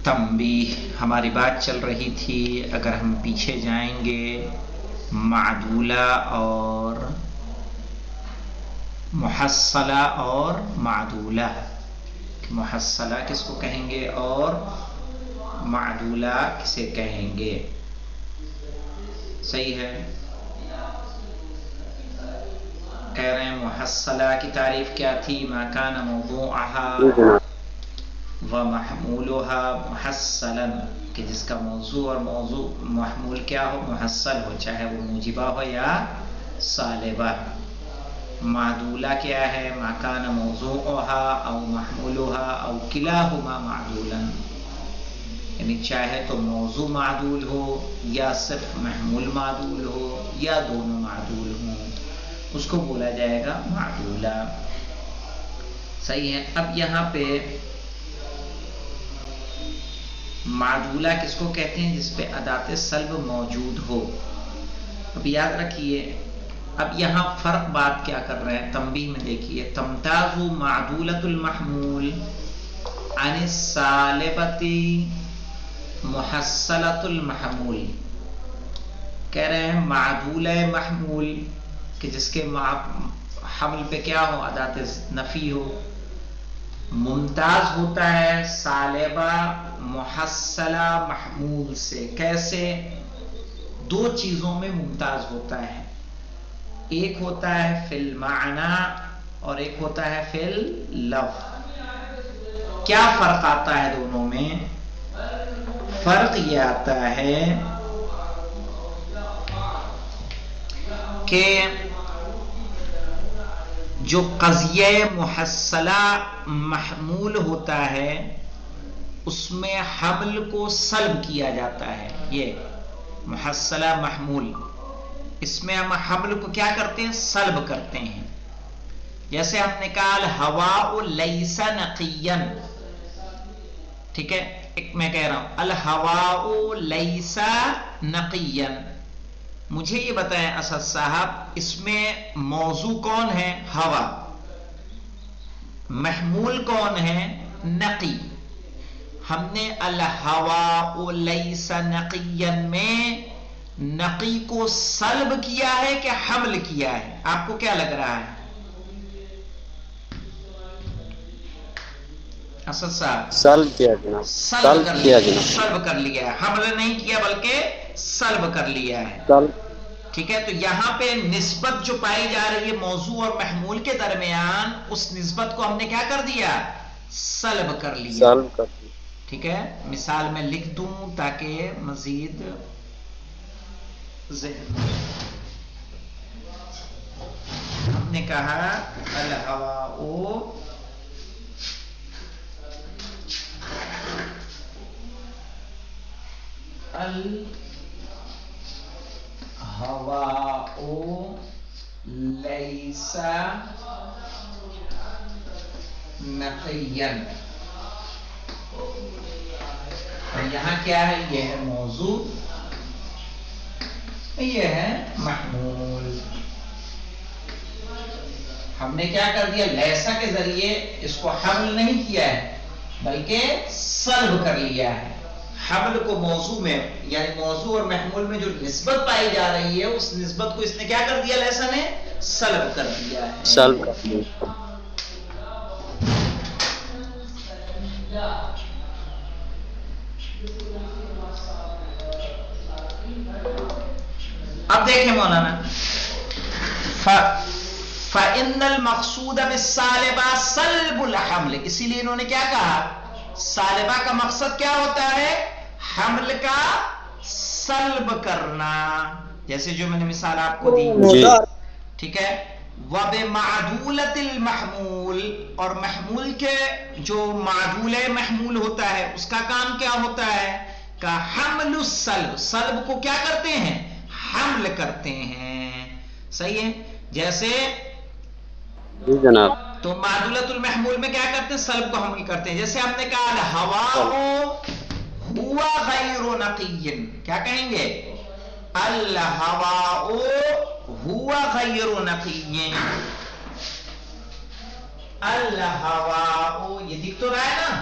تنبیہ، ہماری بات چل رہی تھی اگر ہم پیچھے جائیں گے معدولہ اور محصلہ اور معدولہ، محصلہ کس کو کہیں گے اور معدولہ کسے کہیں گے؟ صحیح ہے، کہہ رہے ہیں محصلہ کی تعریف کیا تھی؟ ما کان موضوعها ومحمولها محصلا، کہ جس کا موضوع اور موضوع محمول کیا ہو؟ محصل ہو، چاہے وہ موجبہ ہو یا سالبہ۔ معدولہ کیا ہے؟ ما کان موضوعها او محمولها او کلاہما معدولا، یعنی چاہے تو موضوع معدول ہو یا صرف محمول معدول ہو یا دونوں معدول ہوں، اس کو بولا جائے گا معدولہ۔ صحیح ہے، اب یہاں پہ معدولہ کس کو کہتے ہیں؟ جس پہ ادات سلب موجود ہو۔ اب یاد رکھیے، اب یہاں فرق بات کیا کر رہے ہیں؟ تنبیہ میں دیکھیے، تمتاز معدولۃ المحمول عن السالبۃ محصلۃ المحمول، کہہ رہے ہیں معدولہ محمول کہ جس کے حمل پہ کیا ہو؟ ادات نفی ہو، ممتاز ہوتا ہے سالبہ محصلہ محمول سے۔ کیسے؟ دو چیزوں میں ممتاز ہوتا ہے، ایک ہوتا ہے فی المعنی اور ایک ہوتا ہے فی اللفظ۔ کیا فرق آتا ہے دونوں میں؟ فرق یہ آتا ہے کہ جو قضیہ محصلہ محمول ہوتا ہے اس میں حمل کو سلب کیا جاتا ہے، یہ محصلہ محمول، اس میں ہم حمل کو کیا کرتے ہیں؟ سلب کرتے ہیں۔ جیسے ہم نے کہا الہواء لیس نقیا، ٹھیک ہے، ایک میں کہہ رہا ہوں الہواء لیس نقیا، مجھے یہ بتائیں اسد صاحب اس میں موضوع کون ہے؟ ہوا، محمول کون ہے؟ نقی۔ ہم نے الہواء لیس نقیا میں نقی کو سلب کیا ہے کہ حمل کیا ہے؟ آپ کو کیا لگ رہا ہے اسد صاحب؟ سلب کیا جناب، سلب کر لیا، جناب، سلب کر لیا ہے، حمل نہیں کیا بلکہ سلب کر لیا ہے۔ سلب، ٹھیک ہے، تو یہاں پہ نسبت جو پائی جا رہی ہے موضوع اور محمول کے درمیان، اس نسبت کو ہم نے کیا کر دیا؟ سلب کر لیا۔ سلب کر دیا۔ ٹھیک ہے، مثال میں لکھ دوں تاکہ مزید ذہن میں۔ ہم نے کہا الہواء لیس نقیا، اور یہاں کیا ہے؟ یہ ہے موضوع، یہ ہے محمول۔ ہم نے کیا کر دیا؟ لیسا کے ذریعے اس کو حمل نہیں کیا ہے بلکہ سلب کر لیا ہے۔ حمل کو موضوع میں، یعنی موضوع اور محمول میں جو نسبت پائی جا رہی ہے اس نسبت کو اس نے کیا کر دیا؟ لیسا نے سلب کر دیا ہے۔ سلب کر دیا۔ اب دیکھیں مولانا، فَإِنَّ الْمَقْصُودَ بِالسَّالِبَةِ سَلْبُ الْحَمْلِ، اسی لیے انہوں نے کیا کہا؟ سالبہ کا مقصد کیا ہوتا ہے؟ حمل کا سلب کرنا، جیسے جو میں نے مثال آپ کو دی۔ ٹھیک ہے، وَبِمَعْدُولَةِ الْمَحْمُولِ، اور محمول کے جو معدول محمول ہوتا ہے اس کا کام کیا ہوتا ہے؟ کا حمل السلب، سلب کو کیا کرتے ہیں؟ حمل کرتے ہیں۔ صحیح ہے، جیسے جی جناب، تو معدولۃ المحمول میں کیا کرتے ہیں؟ سلب کو حمل کرتے ہیں۔ جیسے ہم نے کہا الہواء ہوا غیر نقی، کیا کہیں گے؟ الہواء ہوا غیر نقی، الہواء، یہ دکھ تو رہا ہے نا؟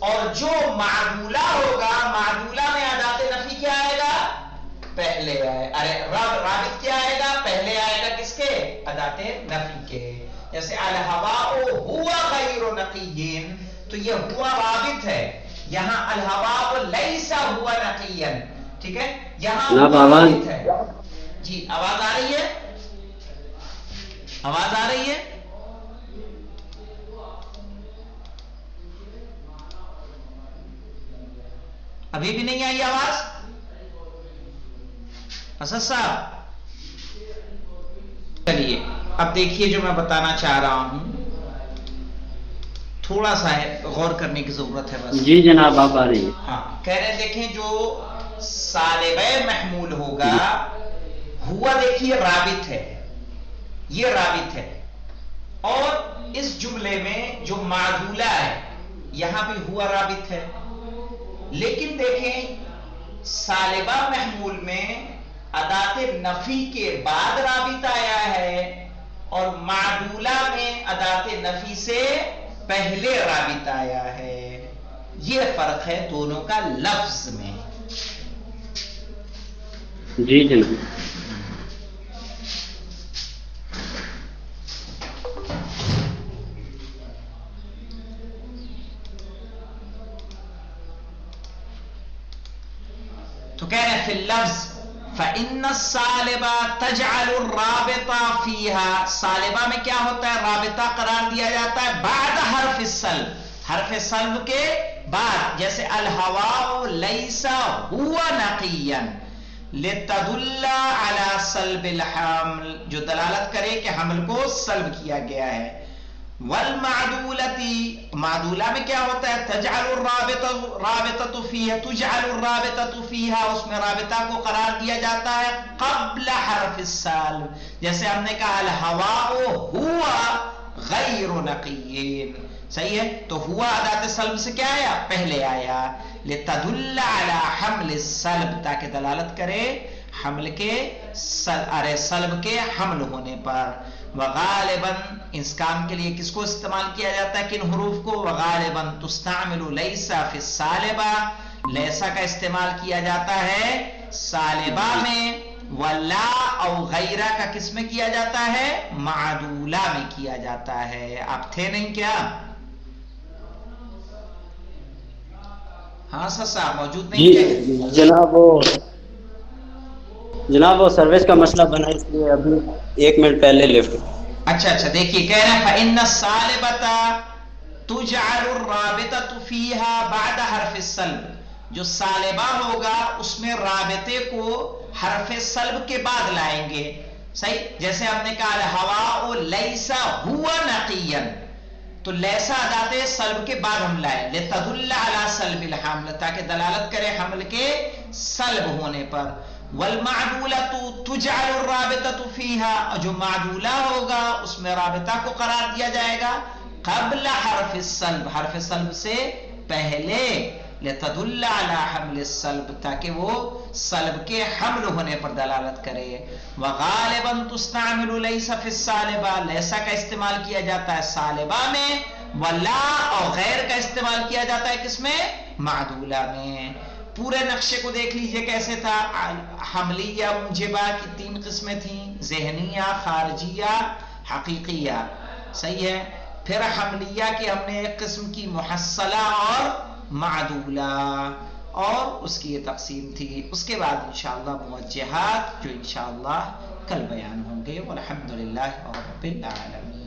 اور جو معدولہ ہوگا معدولہ میں ادات نفی کیا آئے گا؟ پہلے آئے. ارے رابط کیا آئے گا؟ پہلے آئے گا کس کے؟ ادات نفی کے. جیسے الہواء ہوا غیر نقی، تو یہ ہوا رابط ہے. یہاں الہواء لیس ہوا نقیا، ٹھیک ہے، یہاں ہوا رابط ہے. جی آواز آ رہی ہے؟ آواز آ رہی ہے؟ ابھی بھی نہیں آئی آواز؟ اسد صاحب چلیے اب دیکھیے جو میں بتانا چاہ رہا ہوں تھوڑا سا ہے، غور کرنے کی ضرورت ہے بس. جی جناب آپ آ رہی ہے. ہاں کہہ رہے ہیں دیکھیں جو سالبہ محمول ہوگا ہوا دیکھیے رابط ہے، یہ رابط ہے. اور اس جملے میں جو معدولہ ہے یہاں بھی ہوا رابط ہے. لیکن دیکھیں سالبہ محمول میں ادات نفی کے بعد رابط آیا ہے اور معدولہ میں ادات نفی سے پہلے رابط آیا ہے. یہ فرق ہے دونوں کا لفظ میں. جی جناب. تو کہہ رہے ہیں فی اللفظ فَإِنَّ السَّالِبَ تَجْعَلُ الرَّابِطَ فِيهَا، سالبہ میں کیا ہوتا ہے؟ رابطہ قرار دیا جاتا ہے بعد حرف السلب، حرف سلب کے بعد. جیسے الہواء لیس ہوا نقیا لتدل علی سلب الحمل، جو دلالت کرے کہ حمل کو سلب کیا گیا ہے. والمعدولتی، معدولہ میں کیا ہوتا ہے؟ تجعل الرابطۃ فیہا، تجعل الرابطۃ فیہا، اس میں رابطہ کو قرار دیا جاتا ہے قبل حرف السلب. جیسے ہم نے کہا الہواء ہوا غیر نقی، صحیح ہے، تو ہوا ادات سلب سے کیا آیا؟ پہلے آیا. لتدل علی حمل السلب، تاکہ دلالت کرے حمل کے سلب کے حمل ہونے پر. وغالباً اس کام کے لیے کس کو استعمال کیا جاتا ہے؟ کن حروف کو؟ وغالباً تستعمل لیس فی السالبہ، لیسا کا استعمال کیا جاتا ہے سالبہ میں. ولا او غیرہ کا کس میں کیا جاتا ہے؟ معدولہ میں کیا جاتا ہے. آپ تھے نہیں کیا؟ ہاں سر صاحب موجود نہیں تھے؟ جی جناب وہ سروس کا مسئلہ بنا اس لیے ابھی 1 منٹ پہلے لیفٹ. اچھا دیکھیے کہہ رہے ہیں فَإِنَّ السَّالِبَةَ تُجْعَلُ الرَّابِطَةُ فِيهَا بَعْدَ حرف السلب، جو سالبہ ہوگا اس میں رابطے کو حرف سلب کے بعد لائیں گے. صحیح، جیسے ہم نے کہا الہواء لیس ہوا نقیا، تو لیسا ادات سلب کے بعد ہم لائے لتدل علی سلب الحمل، تاکہ دلالت کرے حمل کے سلب ہونے پر. والمعدولۃ تجعل الرابطۃ فیہا، جو معدولہ ہوگا اس میں رابطہ کو قرار دیا جائے گا قبل حرف السلب، حرف سلب سے پہلے. لتدل علی حمل السلب، تاکہ وہ سلب کے حمل ہونے پر دلالت کرے. وغالباً تستعمل لیس فی السالبہ، لیسا کا استعمال کیا جاتا ہے سالبہ میں. ولا اور غیر کا استعمال کیا جاتا ہے کس میں؟ معدولہ میں. پورے نقشے کو دیکھ لیجئے کیسے تھا. حملیہ موجبہ کی 3 قسمیں تھیں، ذہنیہ، خارجیہ، حقیقیہ، صحیح ہے. پھر حملیہ کی ہم نے ایک قسم کی محصلہ اور معدولہ، اور اس کی یہ تقسیم تھی. اس کے بعد انشاءاللہ موجہات جو انشاءاللہ کل بیان ہوں گے. والحمدللہ رب العالمین.